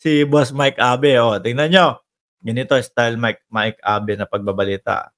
si Boss Mike Abe. Oh, tingnan nyo. Ganito style Mike Abe na pagbabalita.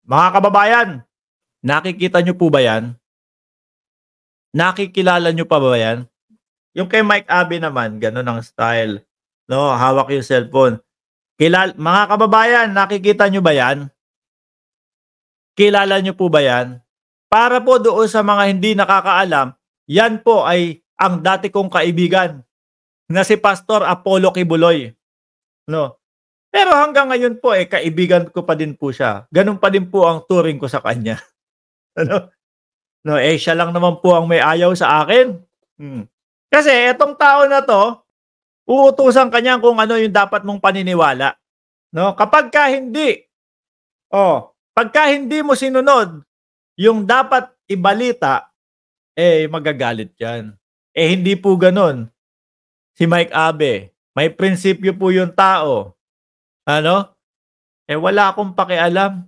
Mga kababayan, nakikita nyo po ba yan? Nakikilala nyo pa ba yan? Yung kay Mike Abe naman, ganun ang style. No, hawak yung cellphone. Mga kababayan, nakikita nyo ba yan? Kilala nyo po ba yan? Para po doon sa mga hindi nakakaalam, yan po ay ang dati kong kaibigan na si Pastor Apollo Kibuloy. No? Pero hanggang ngayon po, kaibigan ko pa din po siya. Ganun pa din po ang turing ko sa kanya. Ano? No, siya lang naman po ang may ayaw sa akin. Kasi etong tao na to, uutusan kanya kung ano yung dapat mong paniniwala. No? Pagka hindi mo sinunod yung dapat ibalita, magagalit yan. Hindi po ganun. Si Mike Abe, may prinsipyo po yung tao. Ano? Wala akong pakialam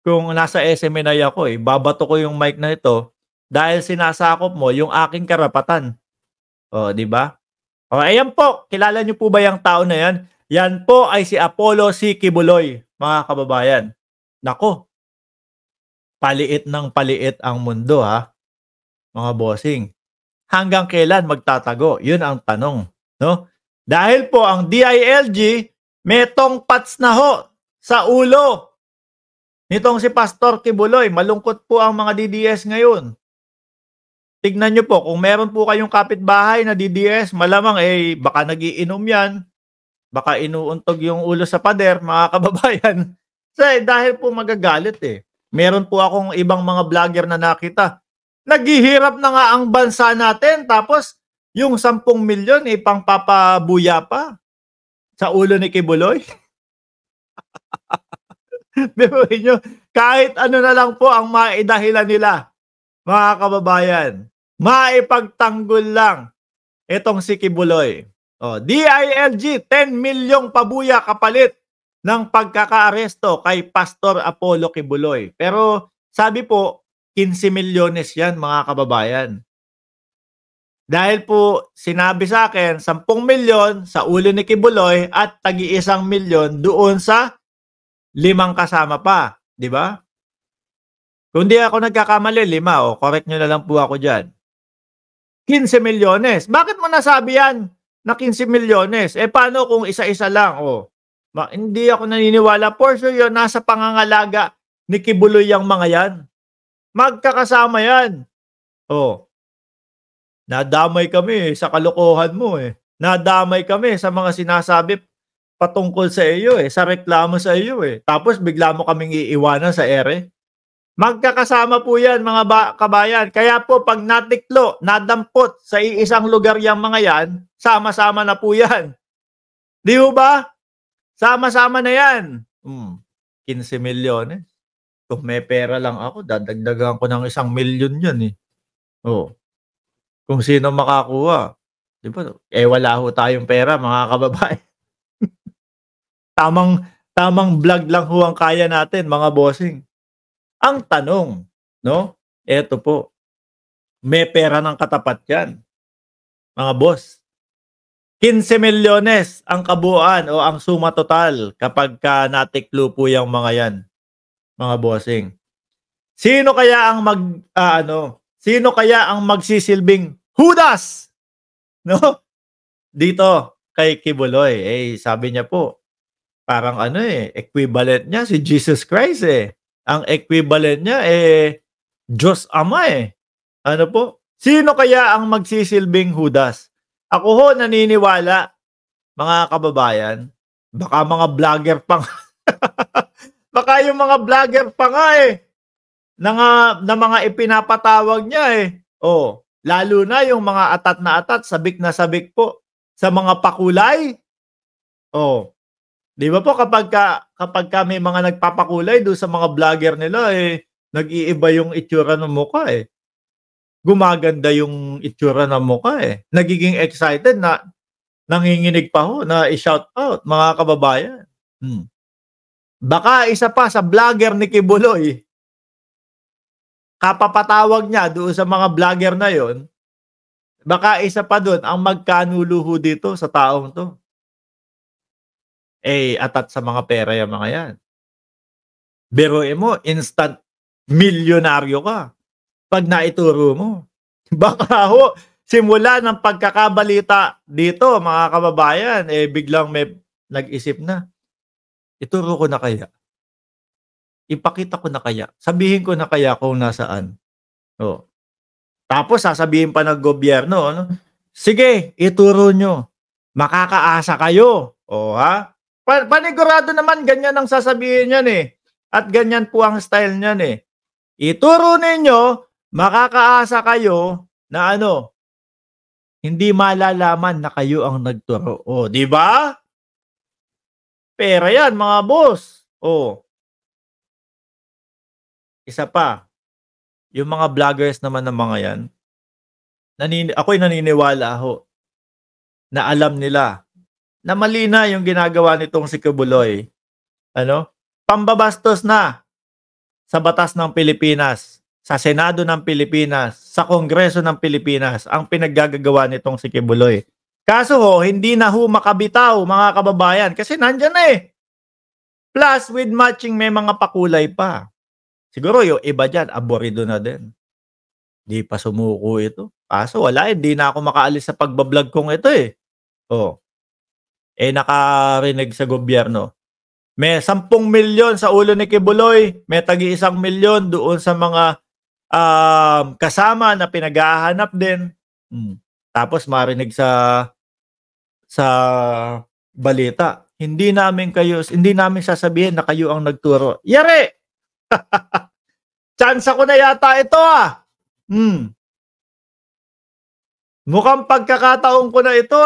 kung nasa SMNI ako. Babato ko yung mic na ito dahil sinasakop mo yung aking karapatan. O, di ba? Ayan po. Kilala niyo po ba yung tao na yan? Yan po ay si Apollo C. Kibuloy, mga kababayan. Nako. Paliit ng paliit ang mundo, ha? Mga bossing. Hanggang kailan magtatago? Yun ang tanong. No? Dahil po ang DILG may tongpats na ho sa ulo nitong si Pastor Kibuloy. Malungkot po ang mga DDS ngayon. Tignan nyo po, kung meron po kayong kapitbahay na DDS, malamang baka nagiinom yan. Baka inuuntog yung ulo sa pader, mga kababayan. Dahil po magagalit Meron po akong ibang mga vlogger na nakita. Naghihirap na nga ang bansa natin, tapos yung 10 milyon pangpapabuya pa sa ulo ni Kibuloy. Biruin nyo, kahit ano na lang po ang maidahilan nila, mga kababayan. Maipagtanggol lang itong si Kibuloy. DILG, 10 milyong pabuya kapalit ng pagkakaaresto kay Pastor Apollo Kibuloy. Pero sabi po, 15 milyones yan, mga kababayan. Dahil po sinabi sa akin, 10 milyon sa ulo ni Kibuloy at tagi-1 milyon doon sa 5 kasama pa. Di ba? Kung di ako nagkakamali, 5. Correct nyo na lang po ako dyan. 15 milyones. Bakit mo nasabi yan na 15 milyones? Paano kung isa-isa lang? Hindi ako naniniwala. For sure yun, nasa pangangalaga ni Kibuloy yung mga yan. Magkakasama yan. Nadamay kami sa kalokohan mo Nadamay kami sa mga sinasabi patungkol sa iyo sa reklamo sa iyo Tapos bigla mo kaming iiwanan sa ere. Magkakasama po yan, mga kabayan. Kaya po pag natiklo, nadampot sa iisang lugar yung mga yan, sama-sama na po yan. Di ba? Sama-sama na yan. 15 milyon Kung may pera lang ako, dadagdagan ko ng 1 milyon yan Kung sino makakuha. Di ba? Wala ho tayong pera, mga kababayan. Tamang vlog lang ho ang kaya natin, mga bossing. Ang tanong, no? Eto po. May pera ng katapat yan. Mga boss. 15 milyones ang kabuuan o ang suma total kapag natiklo po yung mga yan. Mga bossing. Sino kaya ang magsisilbing Judas? No? Dito kay Kibuloy, sabi niya po, parang equivalent niya si Jesus Christ Ang equivalent niya Diyos Ama Ano po? Sino kaya ang magsisilbing Judas? Ako ho naniniwala, mga kababayan, baka mga vlogger pa baka yung mga vlogger pa nga na mga ipinapatawag niya lalo na yung mga atat na atat, sabik na sabik po sa mga pakulay. Di ba po kapag may mga nagpapakulay doon sa mga vlogger nila nag-iiba yung itsura ng mukha Gumaganda yung itsura ng mukha Nagiging excited na nanginginig pa ho na i-shout out, mga kababayan. Baka isa pa sa vlogger ni Kibuloy, kapapatawag niya doon sa mga vlogger na yon, baka isa pa dun ang magkanuluho dito sa taong 'to, atat sa mga pera yang mga yan. Biruin mo instant milyonaryo ka 'pag naituro mo. Baka ho simula ng pagkakabalita dito mga kababayan, biglang may nag-isip na, ituro ko na kaya? Ipakita ko na kaya? Sabihin ko na kaya kung nasaan? Oh, tapos sasabihin pa ng gobyerno ano, "Sige ituro niyo, makakaasa kayo." Oh, ha? Panigurado naman ganyan ang sasabihin niyan, at ganyan po ang style niyan, Ituro ninyo, makakaasa kayo na ano, hindi malalaman na kayo ang nagturo. Oh, 'di ba? Pera 'yan mga boss. Oh, isa pa, yung mga vloggers naman ng mga 'yan, ako'y naniniwala ho na alam nila na mali na yung ginagawa nitong si Kibuloy. Ano, pambabastos na sa batas ng Pilipinas, sa Senado ng Pilipinas, sa Kongreso ng Pilipinas ang pinaggagagawa nitong si Kibuloy. Kaso ho, hindi na ho makabitaw mga kababayan kasi nandiyan na Plus with matching may mga pakulay pa. Siguro yung iba diyan aborido na din. Di pa sumuko ito. Kaso wala, hindi na ako makaalis sa pagba-vlog kong ito Oh, nakarinig sa gobyerno. May 10 milyon sa ulo ni Kibuloy, may tagi 1 milyon doon sa mga kasama na pinaghahanap din. Tapos marinig sa balita, hindi namin sasabihin na kayo ang nagturo. Yari! Tsansa ko na yata ito Mukhang pagkakataon ko na ito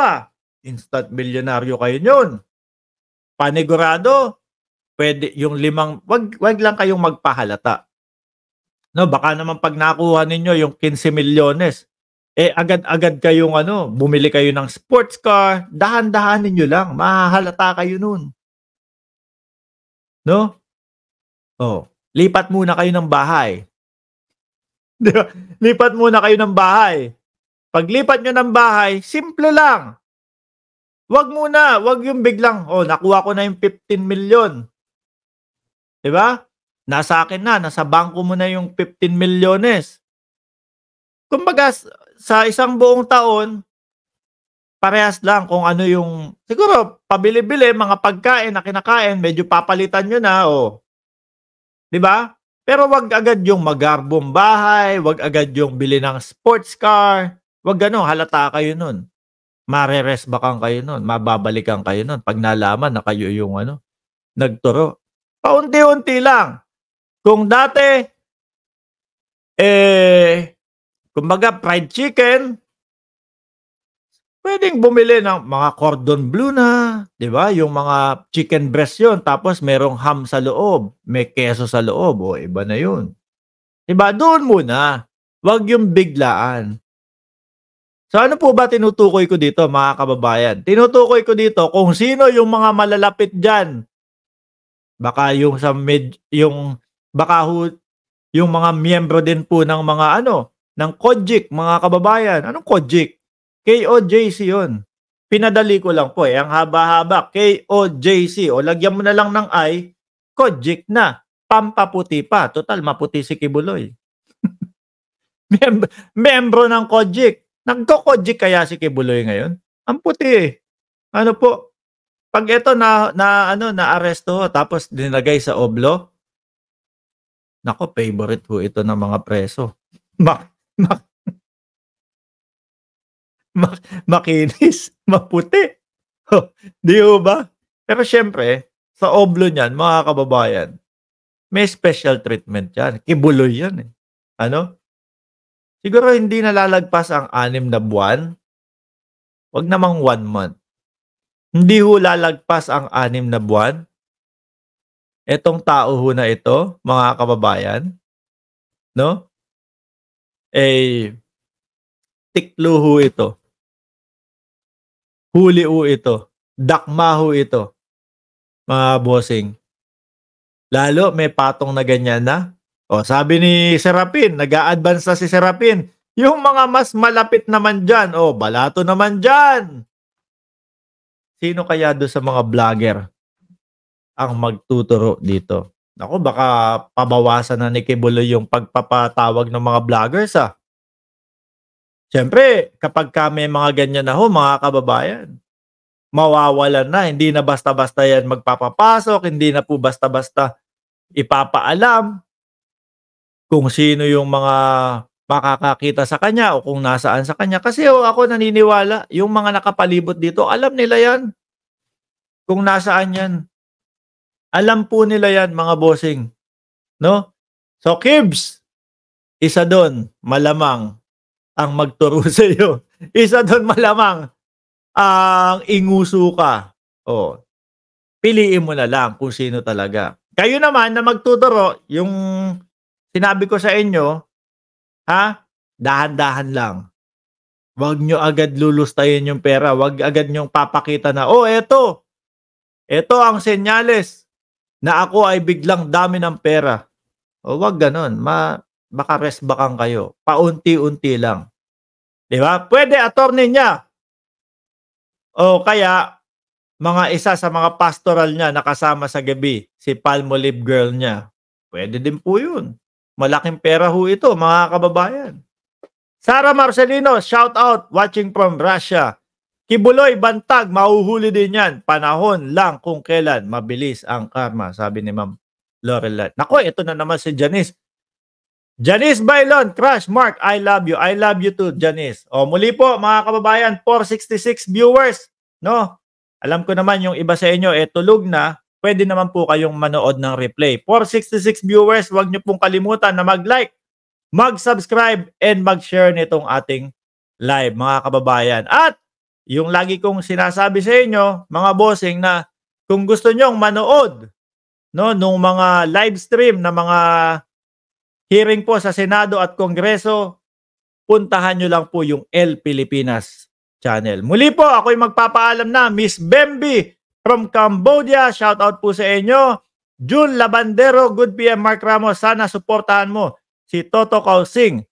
Instant milyonaryo kayo niyon. Panigurado, pwede yung 5, wag lang kayong magpahalata. No, baka naman pag nakuha ninyo yung 15 milyones, agad-agad kayong bumili kayo ng sports car, dahan-dahanin niyo lang, mahahalata kayo nun. No? Oh, lipat muna kayo ng bahay. Di ba? Lipat muna kayo ng bahay. Paglipat nyo ng bahay, simple lang. Wag yung biglang, nakuha ko na yung 15 milyon. Di ba? Nasa akin na, nasa bangko mo na yung 15 milyones. Kumbaga, sa isang buong taon, parehas lang kung ano yung, siguro, pabili-bili, mga pagkain na kinakain, medyo papalitan nyo na, Di ba? Pero wag agad yung magarbong bahay, wag agad yung bili ng sports car, wag halata kayo nun. Mareresbakan kayo nun, mababalikan kayo nun pag nalaman na kayo yung nagturo. Paunti-unti lang. Kung dati, kumbaga fried chicken, pwedeng bumili ng mga cordon bleu na, di ba? Yung mga chicken breast yun, tapos merong ham sa loob, may keso sa loob, iba na yun. Di ba? Doon muna. Wag yung biglaan. So ano po ba tinutukoy ko dito mga kababayan? Tinutukoy ko dito kung sino yung mga malalapit dyan. Baka yung yung mga miyembro din po ng mga ng KOJIC, mga kababayan. Anong KOJIC? KOJC yun. Pinadali ko lang po ang haba-haba. KOJC. O lagyan mo na lang ng I, KOJIC na. Pampaputi pa. Total, maputi si Kibuloy. Membro ng KOJIC. Nagko-KOJIC kaya si Kibuloy ngayon? Ang puti Ano po? Pag ito na-aresto tapos dinagay sa oblo, nako, favorite ho ito ng mga preso. Makinis, maputi. Di ho ba? Pero syempre, sa oblo niyan, mga kababayan, may special treatment yan. Kibuloy yan Siguro hindi nalalagpas ang 6 na buwan. Wag namang 1 month. Hindi ho lalagpas ang 6 na buwan. Etong tao ho na ito, mga kababayan, no? Tiklo ho ito. Huli ho ito. Dakma ho ito. Mga bossing. Lalo may patong na ganyan na. Sabi ni Serapin, nag-a-advance na si Serapin. Yung mga mas malapit naman diyan, oh, balato naman diyan. Sino kaya dun sa mga vlogger ang magtuturo dito? Naku, baka pabawasan na ni Kibuloy yung pagpapatawag ng mga vloggers, ah. Siyempre kapagka may mga ganyan na ho mga kababayan, mawawalan na, hindi na basta-basta yan magpapapasok, hindi na po basta-basta ipapaalam kung sino yung mga makakakita sa kanya o kung nasaan sa kanya. Kasi ho ako naniniwala yung mga nakapalibot dito alam nila yan kung nasaan yan. Alam po nila yan mga bossing, 'no? So Kibs, isa dun malamang ang magturo sa'yo. Isa dun malamang ang inguso ka. Oh, piliin mo na lang kung sino talaga. Kayo naman na magtuturo, yung sinabi ko sa inyo, ha, dahan-dahan lang. Huwag nyo agad lulustayin yung pera. Huwag agad nyong papakita na, oh, eto ang senyales na ako ay biglang dami ng pera. O wag gano'n. Baka resbakan kayo. Paunti-unti lang. Di ba? Pwede attorney niya. O kaya mga isa sa mga pastoral niya nakasama sa gabi, si Palmolive girl niya. Pwede din po yun. Malaking pera ho ito, mga kababayan. Sara Marcelino, shout out, watching from Russia. Kibuloy, bantag, mahuhuli din yan. Panahon lang kung kailan mabilis ang karma, sabi ni Ma'am Lorelat. Nako, ito na naman si Janice. Janice Bailon, crush, Mark, I love you. I love you too, Janice. O muli po, mga kababayan, 466 viewers. No? Alam ko naman yung iba sa inyo, tulog na. Pwede naman po kayong manood ng replay. 466 viewers, huwag nyo pong kalimutan na mag-like, mag-subscribe, and mag-share nitong ating live, mga kababayan. At yung lagi kong sinasabi sa inyo, mga bossing, na kung gusto nyong manood, no, nung mga live stream na mga hearing po sa Senado at Kongreso, puntahan nyo lang po yung El Pilipinas channel. Muli po, ako'y magpapaalam na. Miss Bembi from Cambodia, shout out po sa inyo. June Labandero, good PM Mark Ramos, sana suportahan mo si Toto Kausing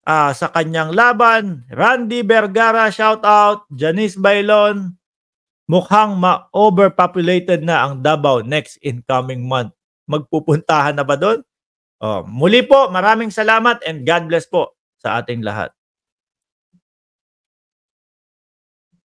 sa kanyang laban. Randy Vergara, shout out. Janice Bailon, mukhang ma-overpopulated na ang Davao next incoming month. Magpupuntahan na ba doon? Muli po, maraming salamat and God bless po sa ating lahat.